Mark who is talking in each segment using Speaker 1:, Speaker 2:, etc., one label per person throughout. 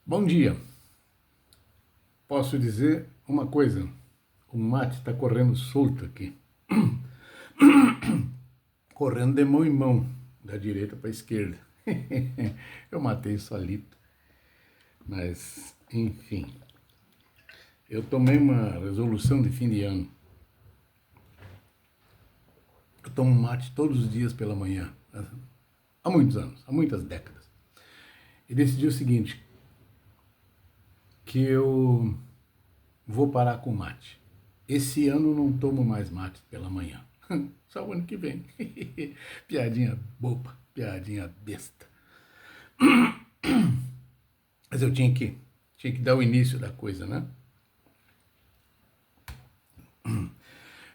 Speaker 1: Bom dia. Posso dizer uma coisa: o mate está correndo solto aqui, correndo de mão em mão, da direita para a esquerda. Eu matei solito, mas enfim. Eu tomei uma resolução de fim de ano. Eu tomo mate todos os dias pela manhã, há muitos anos, há muitas décadas. E decidi o seguinte, que eu vou parar com mate. Esse ano não tomo mais mate pela manhã. Só o ano que vem. Piadinha boba, piadinha besta. Mas eu tinha que dar o início da coisa, né?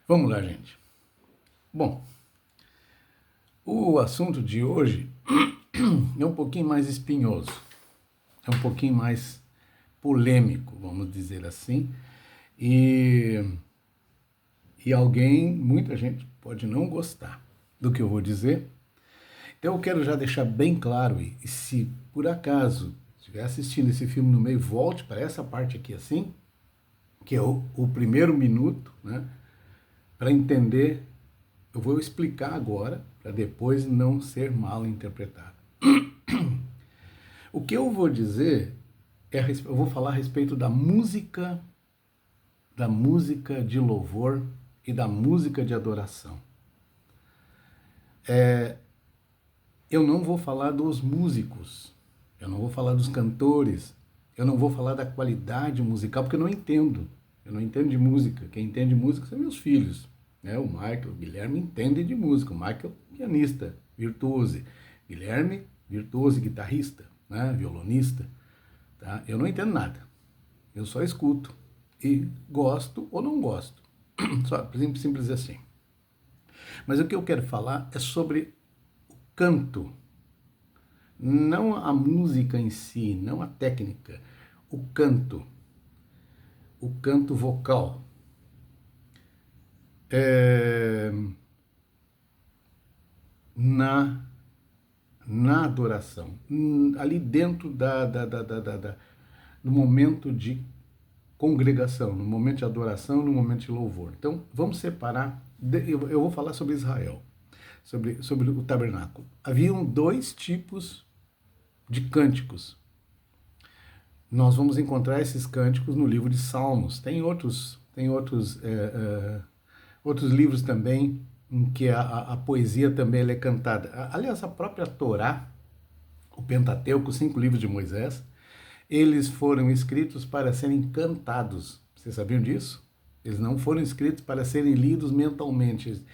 Speaker 1: Vamos lá, gente. Bom, o assunto de hoje é um pouquinho mais espinhoso. É um pouquinho mais polêmico, vamos dizer assim. E muita gente pode não gostar do que eu vou dizer. Então eu quero já deixar bem claro, e se por acaso estiver assistindo esse filme no meio, volte para essa parte aqui assim, que é o primeiro minuto, né? Para entender, eu vou explicar agora, para depois não ser mal interpretado. O que eu vou dizer, eu vou falar a respeito da música de louvor e da música de adoração. Eu não vou falar dos músicos, eu não vou falar dos cantores, eu não vou falar da qualidade musical, porque eu não entendo. Eu não entendo de música. Quem entende de música são meus filhos. Né? O Michael, o Guilherme entende de música. O Michael, pianista, virtuose. Guilherme, virtuose, guitarrista, né? Violonista. Tá? Eu não entendo nada. Eu só escuto. E gosto ou não gosto. Só, simples assim. Mas o que eu quero falar é sobre o canto. Não a música em si, não a técnica. O canto vocal. Na adoração, ali dentro do momento de congregação, no momento de adoração, no momento de louvor. Então, vamos separar, eu vou falar sobre Israel, sobre o tabernáculo. Haviam dois tipos de cânticos. Nós vamos encontrar esses cânticos no livro de Salmos. Tem outros livros também em que a poesia também é cantada. Aliás, a própria Torá, o Pentateuco, os 5 livros de Moisés, eles foram escritos para serem cantados. Vocês sabiam disso? Eles não foram escritos para serem lidos mentalmente.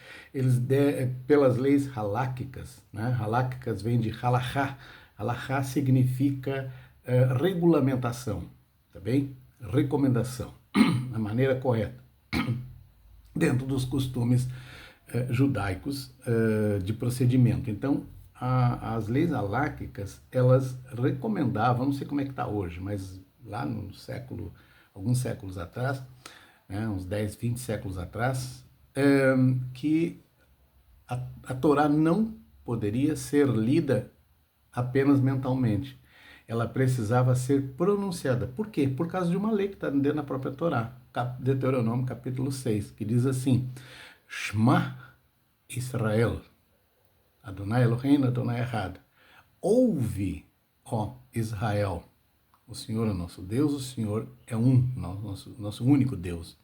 Speaker 1: Pelas leis haláquicas, né? Haláquicas vem de halachá. Halachá significa regulamentação, tá bem? Recomendação, a maneira correta, dentro dos costumes judaicos de procedimento. Então, as leis haláquicas, elas recomendavam, não sei como é que está hoje, mas lá no século, alguns séculos atrás, né, uns 10, 20 séculos atrás, que a Torá não poderia ser lida apenas mentalmente. Ela precisava ser pronunciada. Por quê? Por causa de uma lei que está dentro da própria Torá, Deuteronômio capítulo 6, que diz assim: Shema Israel, Adonai Eloheinu, Adonai Echad. Ouve, ó Israel, o Senhor é nosso Deus, o Senhor é nosso único Deus.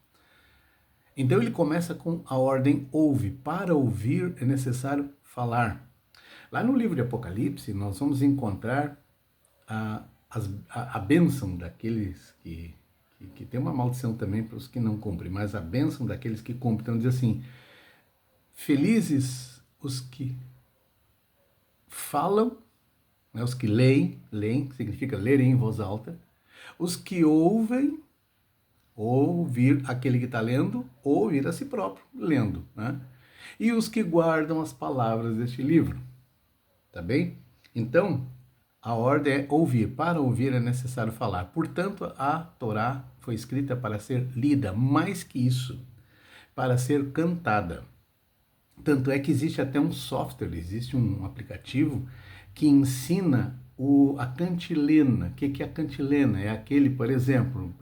Speaker 1: Então ele começa com a ordem ouve. Para ouvir é necessário falar. Lá no livro de Apocalipse nós vamos encontrar a bênção daqueles que tem uma maldição também para os que não cumprem, mas a bênção daqueles que cumprem. Então diz assim: felizes os que falam, né, os que leem, significa ler em voz alta, os que ouvem, ouvir aquele que está lendo, ou ouvir a si próprio lendo, né? E os que guardam as palavras deste livro, tá bem? Então, a ordem é ouvir. Para ouvir é necessário falar. Portanto, a Torá foi escrita para ser lida, mais que isso, para ser cantada. Tanto é que existe até um software, existe um aplicativo que ensina a cantilena. O que é a cantilena? É aquele, por exemplo,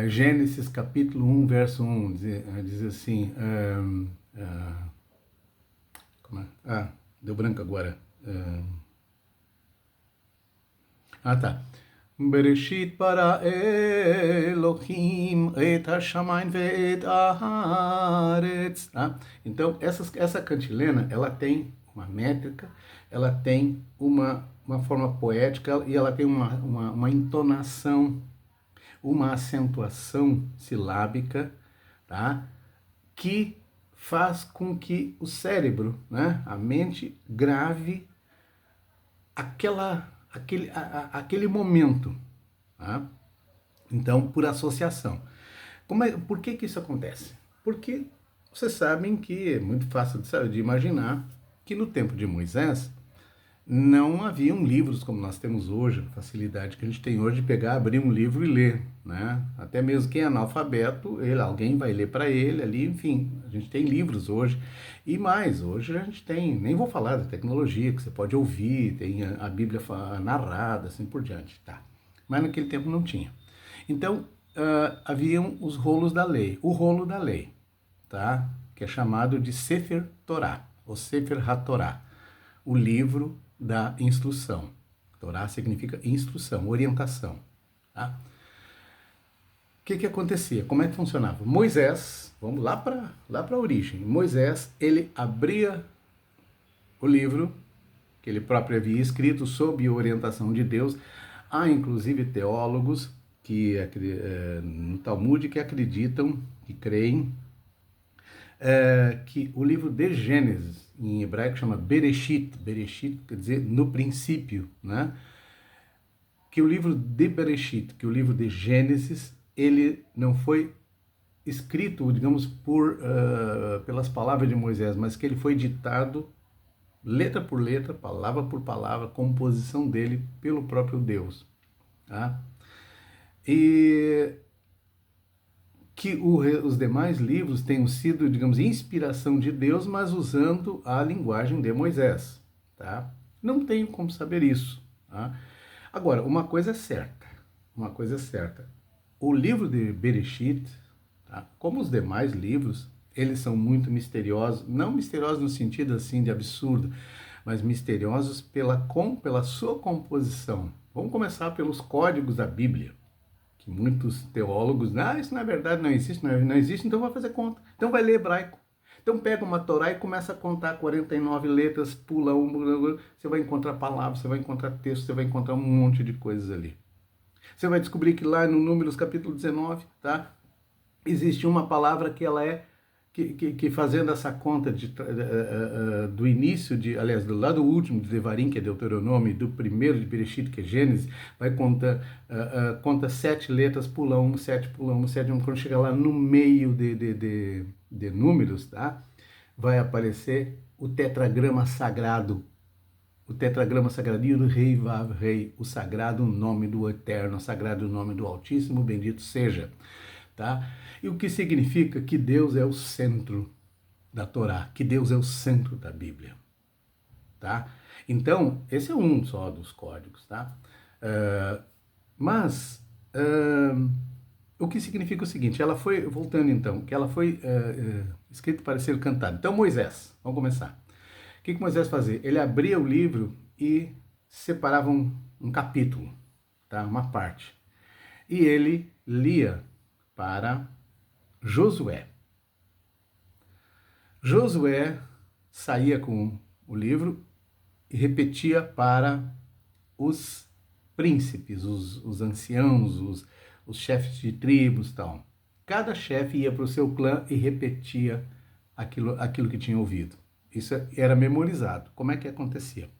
Speaker 1: Gênesis capítulo 1, verso 1, diz assim, como é? Deu branco agora. Tá. Bereshit bara Elohim et hashamayim ve'et haaretz. Tá? Então, essa cantilena, ela tem uma métrica, ela tem uma forma poética e ela tem uma entonação, uma acentuação silábica, tá? Que faz com que o cérebro, né, a mente, grave aquele momento. Tá? Então, por associação. Por que isso acontece? Porque vocês sabem que é muito fácil de imaginar que no tempo de Moisés não haviam livros como nós temos hoje, a facilidade que a gente tem hoje de pegar, abrir um livro e ler, né? Até mesmo quem é analfabeto, alguém vai ler para ele ali, enfim, a gente tem livros hoje. E mais, hoje a gente tem, nem vou falar da tecnologia, que você pode ouvir, tem a Bíblia narrada, assim por diante, tá? Mas naquele tempo não tinha. Então, haviam os rolos da lei, o rolo da lei, tá? Que é chamado de Sefer Torah, ou Sefer HaTorah, o livro da instrução. Torá significa instrução, orientação. Tá? O que acontecia? Como é que funcionava? Moisés, vamos lá para a origem. Moisés, ele abria o livro que ele próprio havia escrito sob a orientação de Deus. Há inclusive teólogos que no Talmud que acreditam, que creem que o livro de Gênesis, em hebraico chama Bereshit, Bereshit quer dizer no princípio, né? Que o livro de Bereshit, que o livro de Gênesis, ele não foi escrito, digamos, pelas palavras de Moisés, mas que ele foi ditado letra por letra, palavra por palavra, composição dele pelo próprio Deus. Tá? E que os demais livros tenham sido, digamos, inspiração de Deus, mas usando a linguagem de Moisés. Tá? Não tenho como saber isso. Tá? Agora, uma coisa é certa. O livro de Bereshit, tá? Como os demais livros, eles são muito misteriosos, não misteriosos no sentido assim de absurdo, mas misteriosos pela sua composição. Vamos começar pelos códigos da Bíblia, que muitos teólogos, isso na verdade não existe, não existe, então vai fazer conta. Então vai ler hebraico. Então pega uma Torá e começa a contar 49 letras, pula você vai encontrar palavras, você vai encontrar texto, você vai encontrar um monte de coisas ali. Você vai descobrir que lá no Números capítulo 19, tá? Existe uma palavra que ela é, que fazendo essa conta do início, aliás, do lado último de Devarim, que é Deuteronômio, do primeiro de Bereshit, que é Gênesis, vai conta 7 letras, pula 1, 7, pula 1, 7, quando chegar lá no meio de Números, tá? Vai aparecer o tetragrama sagrado. O tetragrama sagrado, Rei Vav Rei, o sagrado nome do Eterno, o sagrado nome do Altíssimo, bendito seja. Tá? E o que significa que Deus é o centro da Torá, que Deus é o centro da Bíblia. Tá? Então, esse é um só dos códigos. Tá? O que significa o seguinte, ela foi, voltando então, que ela foi escrita para ser cantada. Então, Moisés, vamos começar. O que Moisés fazia? Ele abria o livro e separava um capítulo, tá? Uma parte. E ele lia para Josué. Josué saía com o livro e repetia para os príncipes, os anciãos, os chefes de tribos e tal. Cada chefe ia para o seu clã e repetia aquilo que tinha ouvido. Isso era memorizado. Como é que acontecia?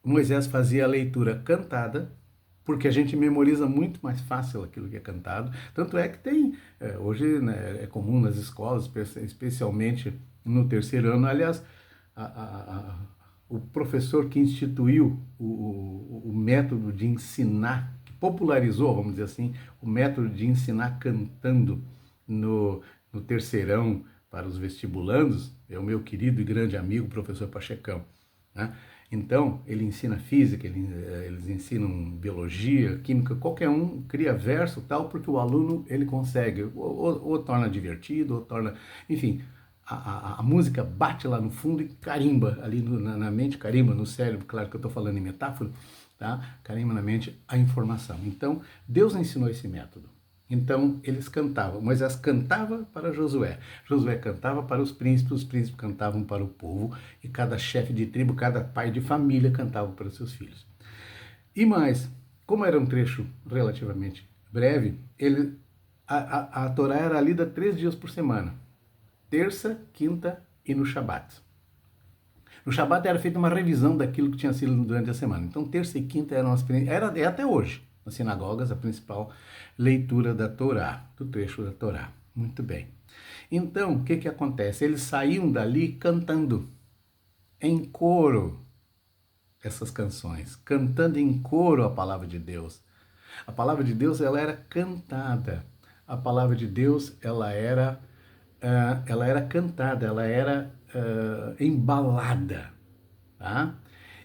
Speaker 1: Moisés fazia a leitura cantada, porque a gente memoriza muito mais fácil aquilo que é cantado. Tanto é que tem, hoje, né, é comum nas escolas, especialmente no terceiro ano. Aliás, o professor que instituiu o método de ensinar, que popularizou, vamos dizer assim, o método de ensinar cantando no terceirão para os vestibulandos, é o meu querido e grande amigo, professor Pachecão. Né? Então, ele ensina física, eles ensinam biologia, química, qualquer um cria verso tal, porque o aluno ele consegue, ou torna divertido, ou torna, enfim, a música bate lá no fundo e carimba ali na mente, carimba no cérebro, claro que eu estou falando em metáfora, tá? Carimba na mente a informação. Então, Deus ensinou esse método. Então, eles cantavam. Moisés cantava para Josué. Josué cantava para os príncipes cantavam para o povo, e cada chefe de tribo, cada pai de família cantava para os seus filhos. E mais, como era um trecho relativamente breve, a Torá era lida 3 dias por semana. Terça, quinta e no Shabat. No Shabat era feita uma revisão daquilo que tinha sido durante a semana. Então, terça e quinta é até hoje, nas sinagogas, a principal leitura da Torá, do trecho da Torá. Muito bem. Então, o que acontece? Eles saíam dali cantando em coro essas canções, cantando em coro a palavra de Deus. A palavra de Deus, ela era cantada. A palavra de Deus, ela era cantada, ela era embalada, tá?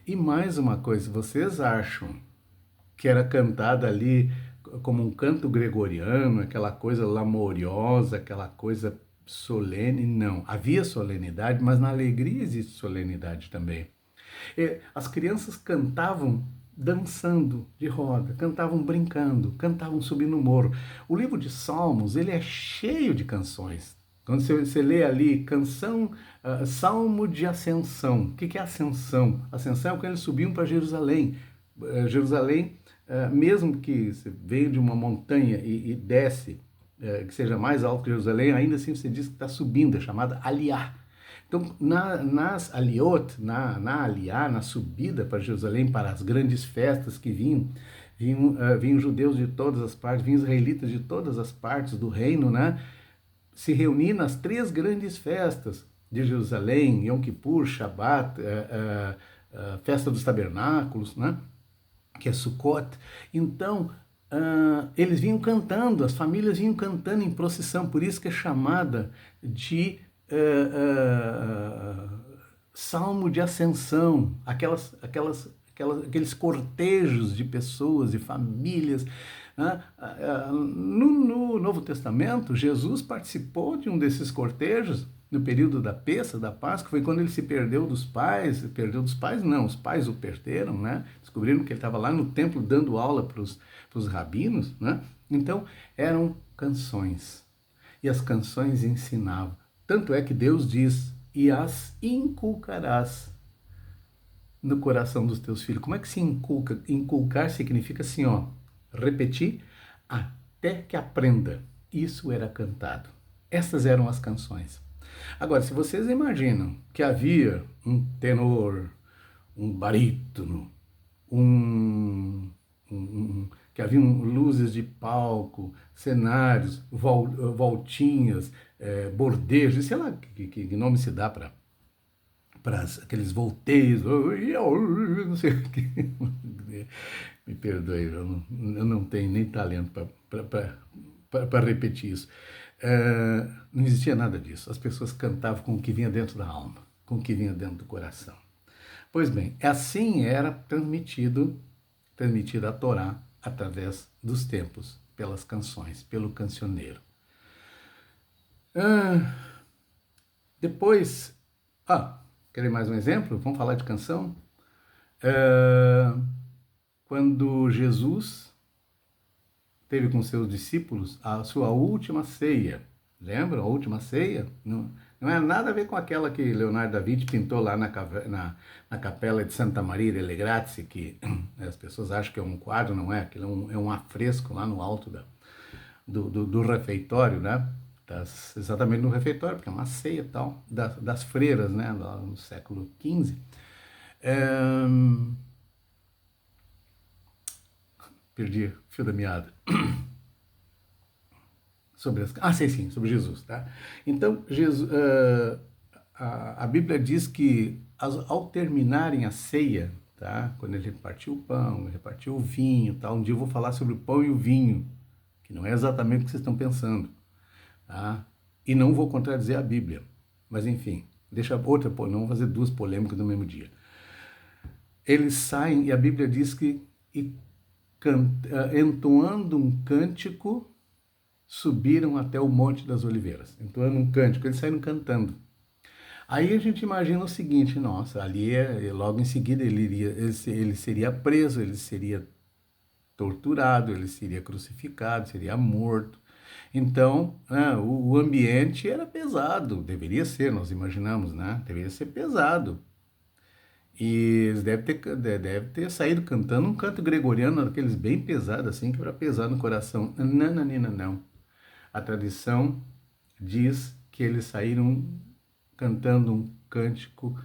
Speaker 1: E mais uma coisa, vocês acham que era cantada ali como um canto gregoriano, aquela coisa lamoriosa, aquela coisa solene? Não. Havia solenidade, mas na alegria existe solenidade também. E as crianças cantavam dançando de roda, cantavam brincando, cantavam subindo o morro. O livro de Salmos, ele é cheio de canções. Quando você lê ali, canção, Salmo de Ascensão. O que é ascensão? Ascensão é quando eles subiam para Jerusalém. Jerusalém, mesmo que você venha de uma montanha e desce, que seja mais alto que Jerusalém, ainda assim você diz que está subindo, é chamada Aliá. Então, nas Aliot, na Aliá, na subida para Jerusalém, para as grandes festas que vinham judeus de todas as partes, vinham israelitas de todas as partes do reino, né? Se reunir nas 3 grandes festas de Jerusalém, Yom Kippur, Shabat, Festa dos Tabernáculos, né? Que é Sukkot. Então, eles vinham cantando, as famílias vinham cantando em procissão, por isso que é chamada de Salmo de Ascensão, aqueles cortejos de pessoas e famílias. No Novo Testamento, Jesus participou de um desses cortejos no período da Pessa, da Páscoa, foi quando ele se perdeu dos pais não, os pais o perderam, né? Descobriram que ele estava lá no templo dando aula para os rabinos, né? Então, eram canções, e as canções ensinavam. Tanto é que Deus diz, e as inculcarás no coração dos teus filhos. Como é que se inculca? Inculcar significa assim, ó, repetir até que aprenda. Isso era cantado. Essas eram as canções. Agora, se vocês imaginam que havia um tenor, um barítono, que haviam luzes de palco, cenários, voltinhas, bordejos, sei lá que nome se dá para aqueles volteios, não sei o que. Me perdoe, eu não tenho nem talento para repetir isso. Não existia nada disso. As pessoas cantavam com o que vinha dentro da alma, com o que vinha dentro do coração. Pois bem, assim era transmitida a Torá através dos tempos, pelas canções, pelo cancioneiro. Depois, querem mais um exemplo? Vamos falar de canção? Quando Jesus teve com seus discípulos a sua última ceia, lembra? A última ceia? Não é nada a ver com aquela que Leonardo da Vinci pintou lá na capela de Santa Maria delle Grazie, que as pessoas acham que é um quadro, não é? Aquilo é um afresco lá no alto do refeitório, né? Exatamente no refeitório, porque é uma ceia e tal, das freiras, né? No século XV. Perdi o fio da meada. Sobre Jesus, tá? Então, a Bíblia diz que ao terminarem a ceia, tá? Quando ele repartiu o pão, repartiu o vinho, tá? Um dia eu vou falar sobre o pão e o vinho, que não é exatamente o que vocês estão pensando, tá? E não vou contradizer a Bíblia, mas enfim, deixa outra, não vou fazer 2 polêmicas no mesmo dia. eles saem, e a Bíblia diz que entoando um cântico, subiram até o Monte das Oliveiras. Entoando um cântico, eles saíram cantando. Aí a gente imagina o seguinte, nossa, ali logo em seguida ele seria preso, ele seria torturado, ele seria crucificado, seria morto. Então, o ambiente era pesado, deveria ser, nós imaginamos, né? Deveria ser pesado. E eles deve ter saído cantando um canto gregoriano, daqueles bem pesados, assim, que para pesar no coração. Nananina, não. A tradição diz que eles saíram cantando um cântico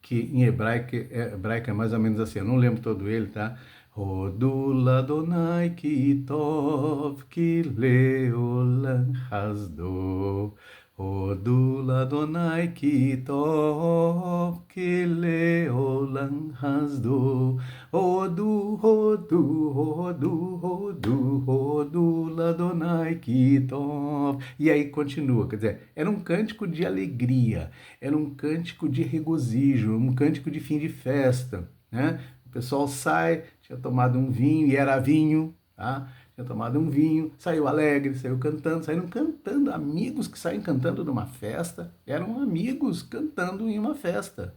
Speaker 1: que em hebraico é mais ou menos assim, eu não lembro todo ele, tá? Hodul Adonai ki tov ki leolam hasdo. Hodul Adonai ki tov ki leolam hasdo. Hodu, hodu, hodu, hodu, hodu Adonai ki tov. E aí continua, quer dizer, era um cântico de alegria, era um cântico de regozijo, um cântico de fim de festa, né? O pessoal sai, tinha tomado um vinho, e era vinho, tá? Tinha tomado um vinho, saiu alegre, saiu cantando, saíram cantando. Amigos que saem cantando numa festa, eram amigos cantando em uma festa.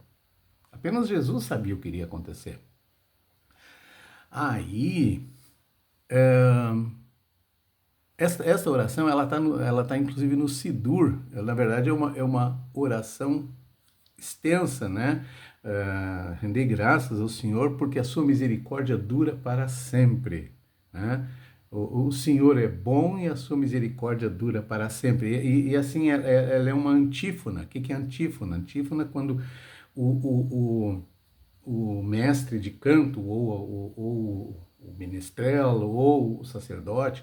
Speaker 1: Apenas Jesus sabia o que iria acontecer. Aí, essa oração, ela tá inclusive no Sidur. Na verdade, é uma oração extensa, né? Render graças ao Senhor, porque a sua misericórdia dura para sempre, né? O Senhor é bom e a sua misericórdia dura para sempre. E assim, ela é uma antífona. O que é antífona? Antífona é quando o mestre de canto, ou o menestrel, ou o sacerdote,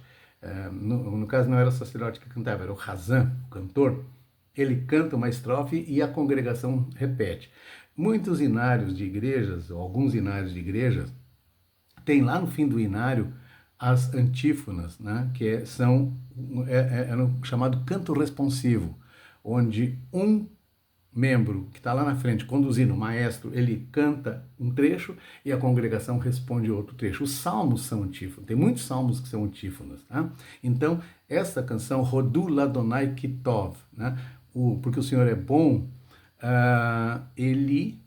Speaker 1: no caso não era o sacerdote que cantava, era o Razan, o cantor, ele canta uma estrofe e a congregação repete. Muitos inários de igrejas, ou alguns inários de igrejas, tem lá no fim do inário as antífonas, né, que é no chamado canto responsivo, onde um membro que está lá na frente conduzindo, o maestro, ele canta um trecho e a congregação responde outro trecho. Os salmos são antífonas, tem muitos salmos que são antífonas, tá? Então, essa canção, Hodul Adonai Kitov, né? Porque o Senhor é bom, ele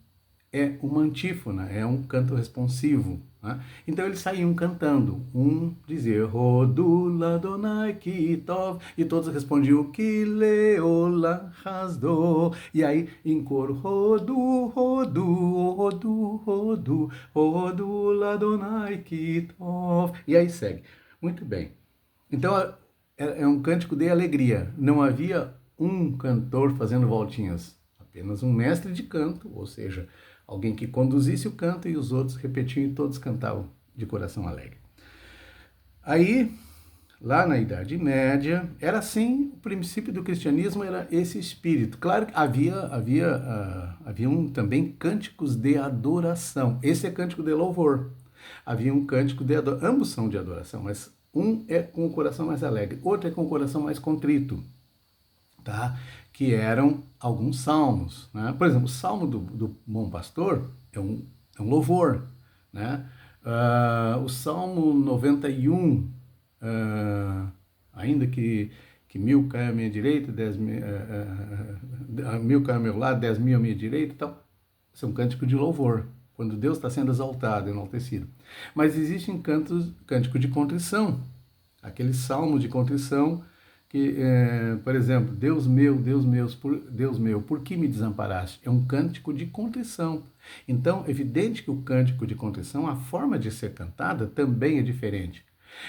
Speaker 1: é uma antífona, é um canto responsivo, né? Então eles saíam cantando, um dizia Hodul Adonai Kitov, e todos respondiam Ki leolam hasdo, e aí em coro Hodu, Hodu, Hodu, Hodu, Hodul Adonai Kitov, e aí segue. Muito bem. Então é um cântico de alegria, não havia um cantor fazendo voltinhas, apenas um mestre de canto, ou seja, alguém que conduzisse o canto e os outros repetiam e todos cantavam de coração alegre. Aí, lá na Idade Média, era assim, o princípio do cristianismo era esse espírito. Claro que haviam também cânticos de adoração. Esse é cântico de louvor. Havia um cântico de adoração, ambos são de adoração, mas um é com o coração mais alegre, outro é com o coração mais contrito, tá? Que eram alguns salmos, né? Por exemplo, o Salmo do Bom Pastor é um louvor, né? O Salmo 91, ainda que 1.000 caia à minha direita, 1.000 caia ao meu lado, 10.000 à minha direita, tal, isso é um cântico de louvor, quando Deus está sendo exaltado, enaltecido. Mas existem cântico de contrição, aquele salmo de contrição que, por exemplo, Deus meu, por que me desamparaste? É um cântico de contrição. Então, é evidente que o cântico de contrição, a forma de ser cantada também é diferente.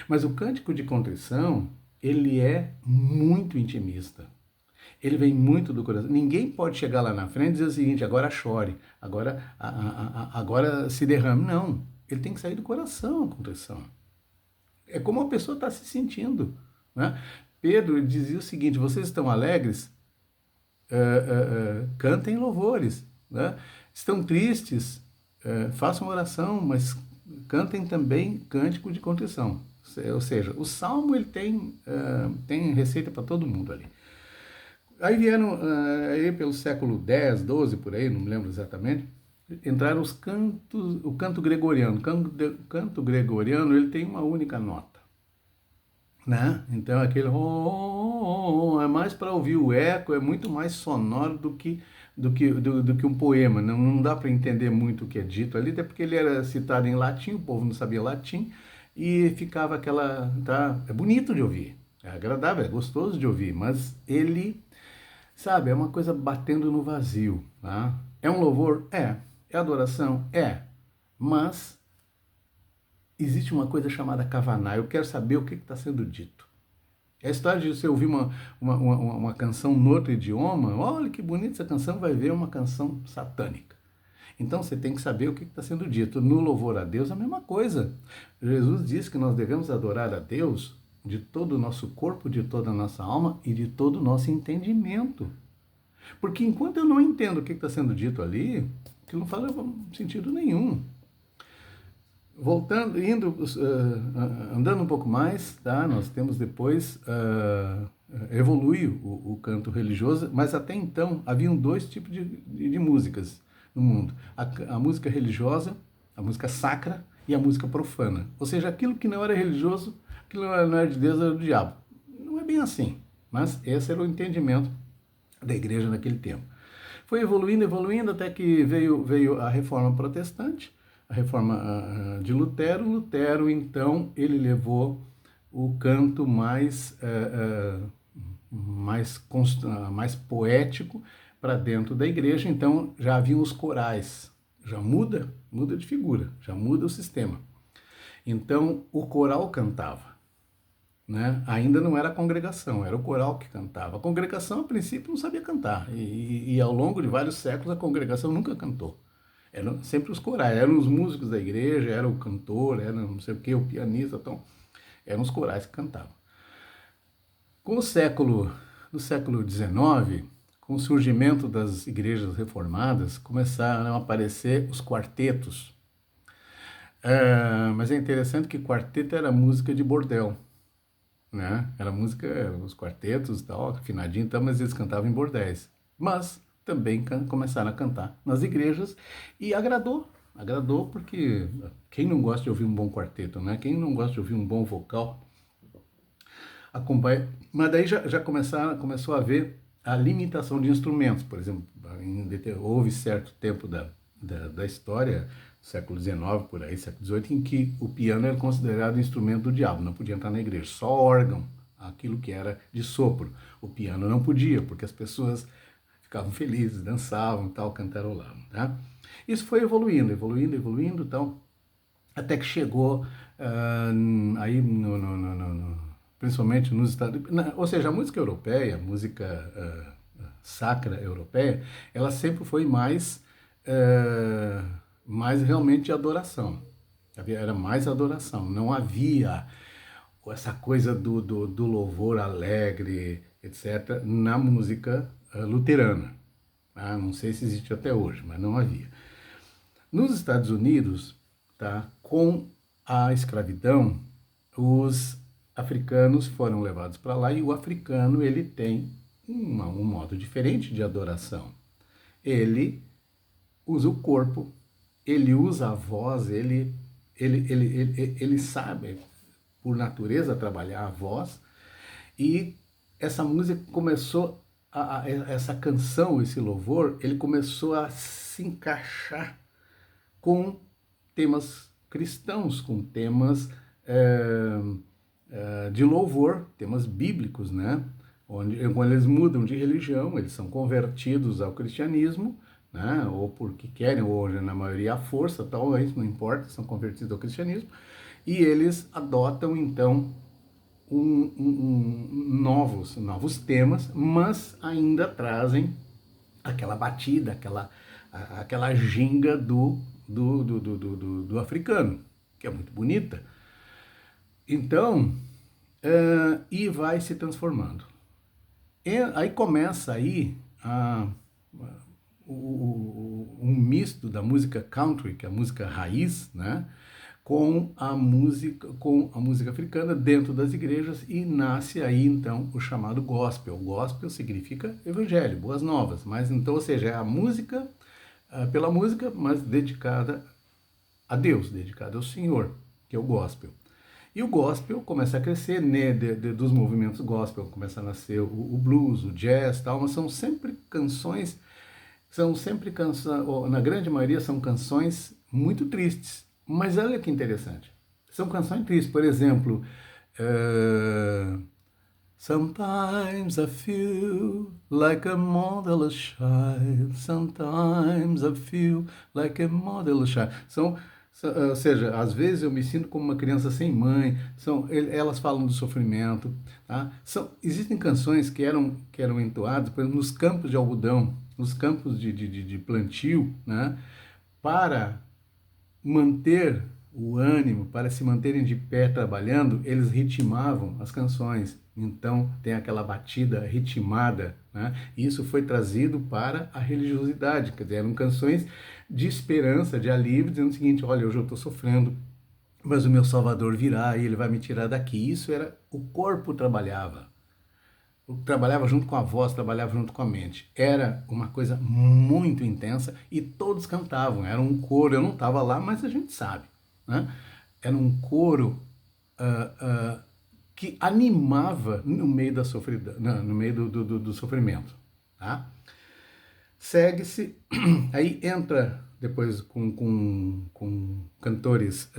Speaker 1: Mas o cântico de contrição, ele é muito intimista. Ele vem muito do coração. Ninguém pode chegar lá na frente e dizer o seguinte, agora chore, agora se derrame. Não, ele tem que sair do coração a contrição. É como a pessoa está se sentindo, né? Pedro dizia o seguinte, vocês estão alegres? Cantem louvores, né? Estão tristes? Façam oração, mas cantem também cântico de contrição. Ou seja, o Salmo ele tem receita para todo mundo ali. Aí vieram, aí pelo século X, XII, por aí, não me lembro exatamente, entraram o canto gregoriano. Canto gregoriano, ele tem uma única nota, né? Então aquele é mais para ouvir o eco, é muito mais sonoro do que um poema. Não dá para entender muito o que é dito ali, até porque ele era citado em latim, o povo não sabia latim, e ficava aquela, tá? É bonito de ouvir, é agradável, é gostoso de ouvir, mas ele, sabe, é uma coisa batendo no vazio, tá? É um louvor? É. É adoração? É. Mas existe uma coisa chamada kavaná. Eu quero saber o que está sendo dito. É a história de você ouvir uma canção no outro idioma. Olha que bonita essa canção, vai ver uma canção satânica. Então você tem que saber o que está sendo dito. No louvor a Deus, a mesma coisa. Jesus diz que nós devemos adorar a Deus de todo o nosso corpo, de toda a nossa alma e de todo o nosso entendimento. Porque enquanto eu não entendo o que está sendo dito ali, aquilo não faz sentido nenhum. Voltando, andando um pouco mais, tá? Nós temos depois, evolui o canto religioso, mas até então haviam dois tipos de músicas no mundo. A música religiosa, a música sacra e a música profana. Ou seja, aquilo que não era religioso, aquilo não era de Deus, era do diabo. Não é bem assim, mas esse era o entendimento da igreja naquele tempo. Foi evoluindo, evoluindo, até que veio a reforma protestante, a reforma de Lutero. Lutero, então, ele levou o canto mais poético para dentro da igreja. Então, já haviam os corais, já muda de figura, já muda o sistema. Então, o coral cantava. Né? Ainda não era a congregação, era o coral que cantava. A congregação, a princípio, não sabia cantar. E ao longo de vários séculos, a congregação nunca cantou. Eram sempre os corais, eram os músicos da igreja, era o cantor, era não sei o que, o pianista, então, eram os corais que cantavam. No século XIX, com o surgimento das igrejas reformadas, começaram a aparecer os quartetos. Mas é interessante que quarteto era música de bordel. Né? Era música, os quartetos, tal, afinadinho, tal, mas eles cantavam em bordéis. Mas também começaram a cantar nas igrejas e agradou porque quem não gosta de ouvir um bom quarteto, né? Quem não gosta de ouvir um bom vocal, acompanha. Mas daí já começou a haver a limitação de instrumentos, por exemplo, houve certo tempo da história, século XIX, por aí, século XVIII, em que o piano era considerado instrumento do diabo, não podia entrar na igreja, só órgão, aquilo que era de sopro. O piano não podia, porque as pessoas ficavam felizes, dançavam, tal, cantarolavam, tá? Isso foi evoluindo, tal, até que chegou aí principalmente nos Estados Unidos, ou seja, a música europeia, a música sacra europeia, ela sempre foi mais realmente de adoração. Era mais adoração. Não havia essa coisa do louvor alegre, etc., na música luterana. Não sei se existe até hoje, mas não havia. Nos Estados Unidos, tá, com a escravidão, os africanos foram levados para lá e o africano ele tem um modo diferente de adoração. Ele usa o corpo, ele usa a voz, ele sabe, por natureza, trabalhar a voz, e essa música começou, essa canção, esse louvor, ele começou a se encaixar com temas cristãos, com temas de louvor, temas bíblicos, né? Quando eles mudam de religião, eles são convertidos ao cristianismo, né? Ou porque querem, ou na maioria à força, talvez, não importa, são convertidos ao cristianismo, e eles adotam, então, novos temas, mas ainda trazem aquela batida, aquela ginga do africano, que é muito bonita. Então, e vai se transformando. Aí começa aí um misto da música country, que é a música raiz, né, com a música africana dentro das igrejas, e nasce aí então o chamado gospel. Gospel significa evangelho, boas novas, mas então, ou seja, é a música pela música, mas dedicada a Deus, dedicada ao Senhor, que é o gospel. E o gospel começa a crescer, né, dos movimentos gospel, começa a nascer o blues, o jazz, tal, mas são sempre canções, na grande maioria são canções muito tristes. Mas olha que interessante, são canções tristes, por exemplo, Sometimes I feel like a motherless child. Sometimes I feel like a motherless child. Ou seja, às vezes eu me sinto como uma criança sem mãe. Elas falam do sofrimento. Tá? Existem canções que eram entoadas, por exemplo, nos campos de algodão, nos campos de plantio, né? Para manter o ânimo, para se manterem de pé trabalhando, eles ritmavam as canções. Então tem aquela batida ritmada, né? E isso foi trazido para a religiosidade, quer dizer, eram canções de esperança, de alívio, dizendo o seguinte: olha, hoje eu estou sofrendo, mas o meu Salvador virá e ele vai me tirar daqui. Isso era o corpo trabalhava junto com a voz, trabalhava junto com a mente. Era uma coisa muito intensa e todos cantavam. Era um coro, eu não estava lá, mas a gente sabe, né? Era um coro ah, ah, que animava no meio da sofrida, no meio do sofrimento, tá? Segue-se, aí entra depois com cantores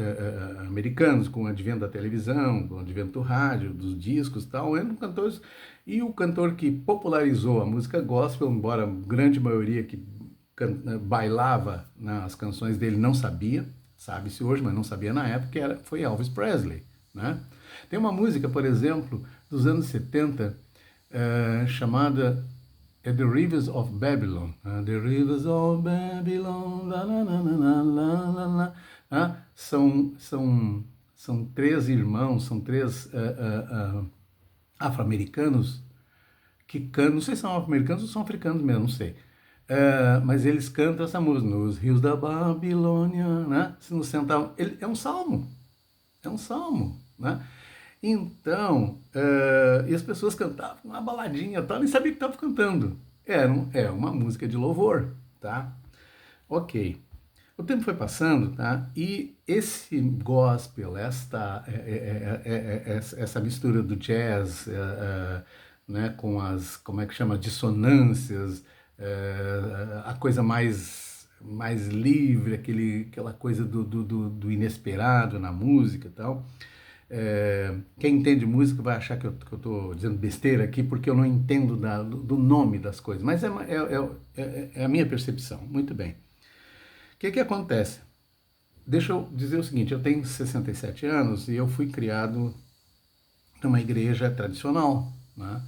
Speaker 1: americanos, com o advento da televisão, com o advento do rádio, dos discos e tal, entram cantores, e o cantor que popularizou a música gospel, embora a grande maioria que bailava nas canções dele não sabia, sabe-se hoje, mas não sabia na época, foi Elvis Presley, né? Tem uma música, por exemplo, dos anos 70, chamada The Rivers of Babylon. The Rivers of Babylon. La, la, la, la, la, la, la. São três irmãos, são três afro-americanos que cantam, não sei se são afro-americanos ou são africanos mesmo, não sei. Mas eles cantam essa música, nos rios da Babilônia, né? Se não sentavam, é um salmo, né? Então, e as pessoas cantavam uma baladinha, tal, nem sabia que estavam cantando. É uma música de louvor, tá? Ok. O tempo foi passando, tá? E esse gospel, essa mistura do jazz, né, com como é que chama, dissonâncias, a coisa mais livre, aquela coisa do inesperado na música e tal. Quem entende música vai achar que eu estou dizendo besteira aqui, porque eu não entendo do nome das coisas, mas é a minha percepção. Muito bem. O que acontece? Deixa eu dizer o seguinte: eu tenho 67 anos e eu fui criado numa igreja tradicional, né?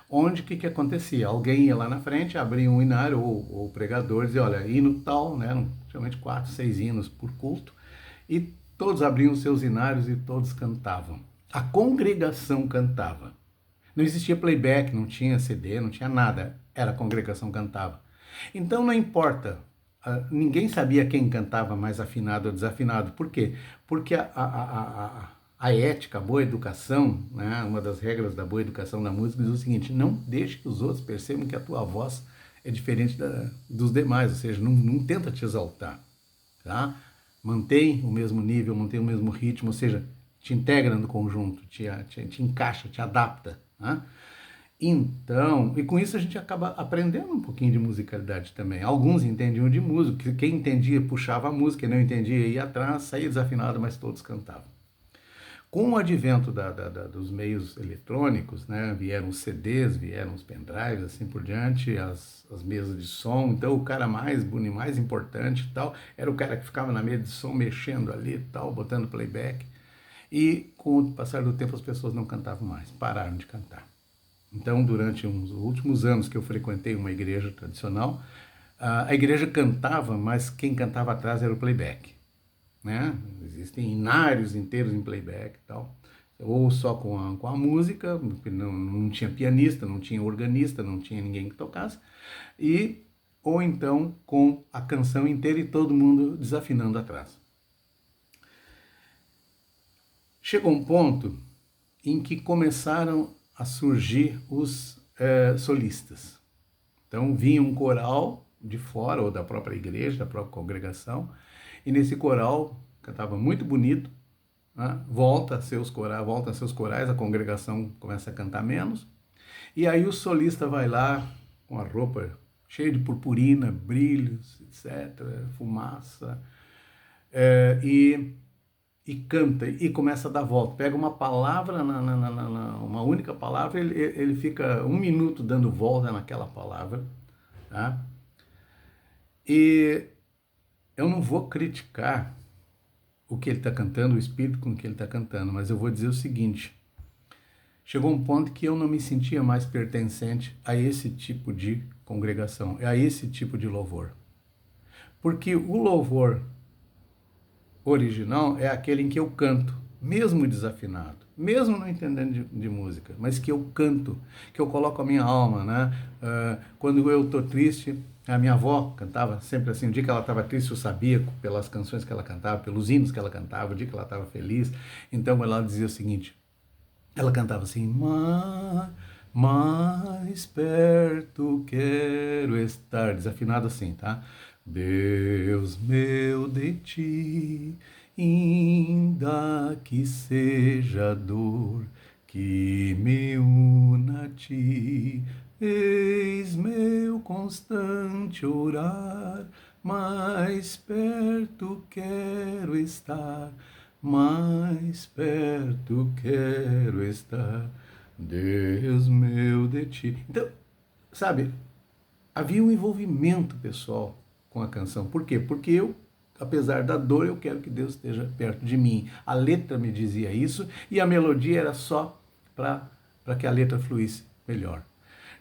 Speaker 1: Onde o que acontecia? Alguém ia lá na frente, abria um hinário, ou o pregador dizia: olha, hino tal, né? Geralmente 4, 6 hinos por culto, e todos abriam seus hinários e todos cantavam. A congregação cantava. Não existia playback, não tinha CD, não tinha nada. Era a congregação cantava. Então não importa, ninguém sabia quem cantava mais afinado ou desafinado. Por quê? Porque a ética, a boa educação, né, uma das regras da boa educação na música diz o seguinte: não deixe que os outros percebam que a tua voz é diferente dos demais, ou seja, não tenta te exaltar, tá? Mantém o mesmo nível, mantém o mesmo ritmo, ou seja, te integra no conjunto, te encaixa, te adapta, né? Então, e com isso a gente acaba aprendendo um pouquinho de musicalidade também. Alguns entendiam de música, quem entendia puxava a música, quem não entendia ia atrás, saía desafinado, mas todos cantavam. Com o advento dos meios eletrônicos, né, vieram os CDs, vieram os pendrives, assim por diante, as mesas de som. Então o cara mais bonito, mais importante e tal, era o cara que ficava na mesa de som mexendo ali e tal, botando playback. E com o passar do tempo as pessoas não cantavam mais, pararam de cantar. Então, durante os últimos anos que eu frequentei uma igreja tradicional, a igreja cantava, mas quem cantava atrás era o playback, né? Existem inários inteiros em playback e tal, ou só com a música, não tinha pianista, não tinha organista, não tinha ninguém que tocasse, ou então com a canção inteira e todo mundo desafinando atrás. Chegou um ponto em que começaram a surgir os solistas. Então vinha um coral, de fora, ou da própria igreja, da própria congregação, e nesse coral, cantava muito bonito, né? Volta a seus corais, a congregação começa a cantar menos, e aí o solista vai lá com a roupa cheia de purpurina, brilhos, etc., fumaça, e canta, e começa a dar volta. Pega uma palavra, uma única palavra, ele fica 1 minuto dando volta naquela palavra, tá? E eu não vou criticar o que ele está cantando, o espírito com que ele está cantando, mas eu vou dizer o seguinte: chegou um ponto que eu não me sentia mais pertencente a esse tipo de congregação, a esse tipo de louvor. Porque o louvor original é aquele em que eu canto, mesmo desafinado, mesmo não entendendo de música, mas que eu canto, que eu coloco a minha alma, né? Quando eu estou triste, a minha avó cantava sempre assim, o dia que ela estava triste eu sabia pelas canções que ela cantava, pelos hinos que ela cantava, o dia que ela estava feliz, então ela dizia o seguinte, ela cantava assim, mais perto quero estar, desafinado assim, tá? Deus meu de ti, ainda que seja dor, que me una a ti, eis meu constante orar, mais perto quero estar, mais perto quero estar, Deus meu de ti. Então, sabe, havia um envolvimento pessoal com a canção. Por quê? Porque eu, apesar da dor, eu quero que Deus esteja perto de mim. A letra me dizia isso e a melodia era só para que a letra fluísse melhor.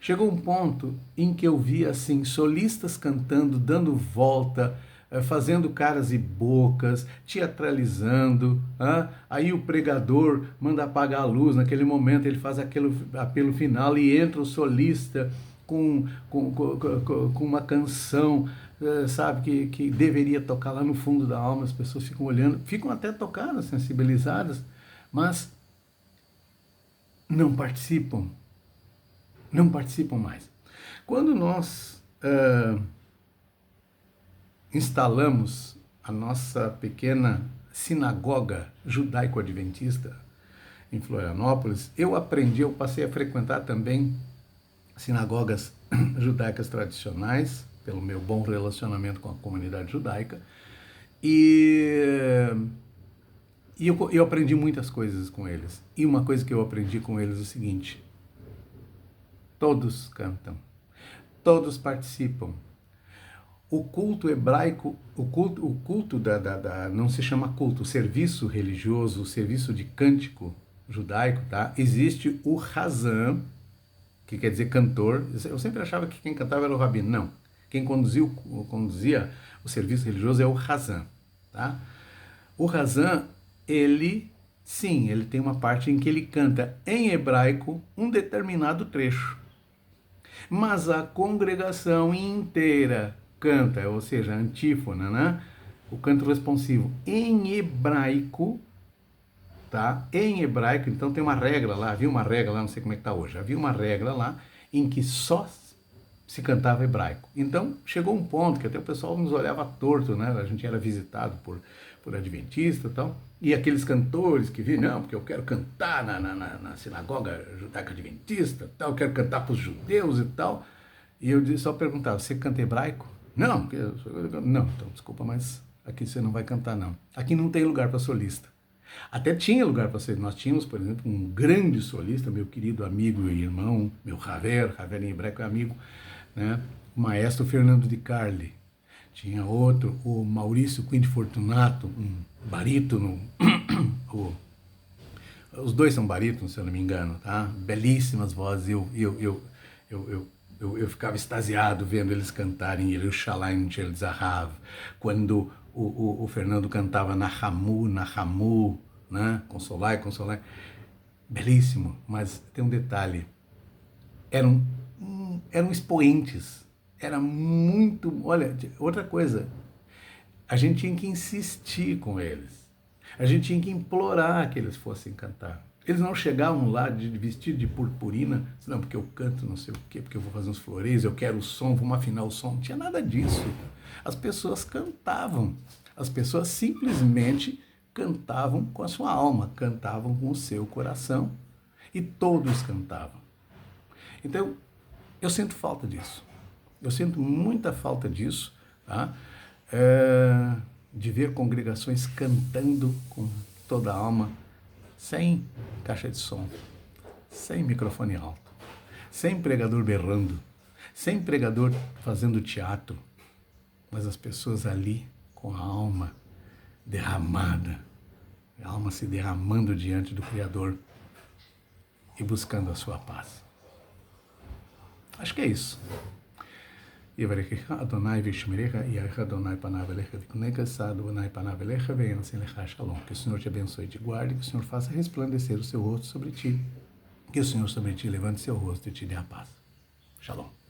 Speaker 1: Chegou um ponto em que eu via assim solistas cantando, dando volta, fazendo caras e bocas, teatralizando. Aí o pregador manda apagar a luz, naquele momento ele faz aquele apelo final e entra o solista com uma canção, sabe, que deveria tocar lá no fundo da alma, as pessoas ficam olhando, ficam até tocadas, sensibilizadas, mas não participam, não participam mais. Quando nós instalamos a nossa pequena sinagoga judaico-adventista em Florianópolis, eu passei a frequentar também sinagogas judaicas tradicionais, pelo meu bom relacionamento com a comunidade judaica, e eu aprendi muitas coisas com eles. E uma coisa que eu aprendi com eles é o seguinte: todos cantam, todos participam. O culto hebraico, o culto não se chama culto, o serviço religioso, o serviço de cântico judaico, tá? Existe o Hazan, que quer dizer cantor. Eu sempre achava que quem cantava era o rabino. Não. Quem conduzia o serviço religioso é o Hazan, tá? O Hazan, ele tem uma parte em que ele canta em hebraico um determinado trecho. Mas a congregação inteira canta, ou seja, a antífona, né? O canto responsivo em hebraico, tá? Em hebraico, então tem uma regra lá, havia uma regra lá, não sei como é que está hoje, havia uma regra lá em que só se cantava hebraico. Então chegou um ponto que até o pessoal nos olhava torto, né? A gente era visitado por adventista e tal, e aqueles cantores que vinham, não, porque eu quero cantar na sinagoga judaica adventista, tal, eu quero cantar para os judeus e tal, e eu só perguntava, você canta hebraico? Não, não, então desculpa, mas aqui você não vai cantar não. Aqui não tem lugar para solista. Até tinha lugar para ser. Nós tínhamos, por exemplo, um grande solista, meu querido amigo e irmão, meu Javer em hebraico é amigo, né? O maestro Fernando de Carli. Tinha outro, o Maurício Quinte Fortunato, um barítono. Os dois são barítonos, se eu não me engano, tá? Belíssimas vozes. Eu ficava extasiado vendo eles cantarem Yerushalayim Shel Zahav, quando o Fernando cantava Nahamu, né? Consolai, consolai. Belíssimo, mas tem um detalhe. Eram expoentes. Era muito... Olha, outra coisa. A gente tinha que insistir com eles. A gente tinha que implorar que eles fossem cantar. Eles não chegavam lá de vestido de purpurina, não, porque eu canto não sei o quê, porque eu vou fazer uns floreios, eu quero o som, vamos afinar o som. Não tinha nada disso. As pessoas cantavam. As pessoas simplesmente cantavam com a sua alma, cantavam com o seu coração. E todos cantavam. Então, eu sinto falta disso. Eu sinto muita falta disso, tá? De ver congregações cantando com toda a alma, sem caixa de som, sem microfone alto, sem pregador berrando, sem pregador fazendo teatro, mas as pessoas ali com a alma derramada, a alma se derramando diante do Criador e buscando a sua paz. Acho que é isso. Adonai Vishmerecha, Yahweh Adonai Panavelecha, Viknekasa, Adonai Panavelecha, venha sem lecha Shalom. Que o Senhor te abençoe e te guarde, que o Senhor faça resplandecer o seu rosto sobre ti, que o Senhor sobre ti levante seu rosto e te dê a paz. Shalom.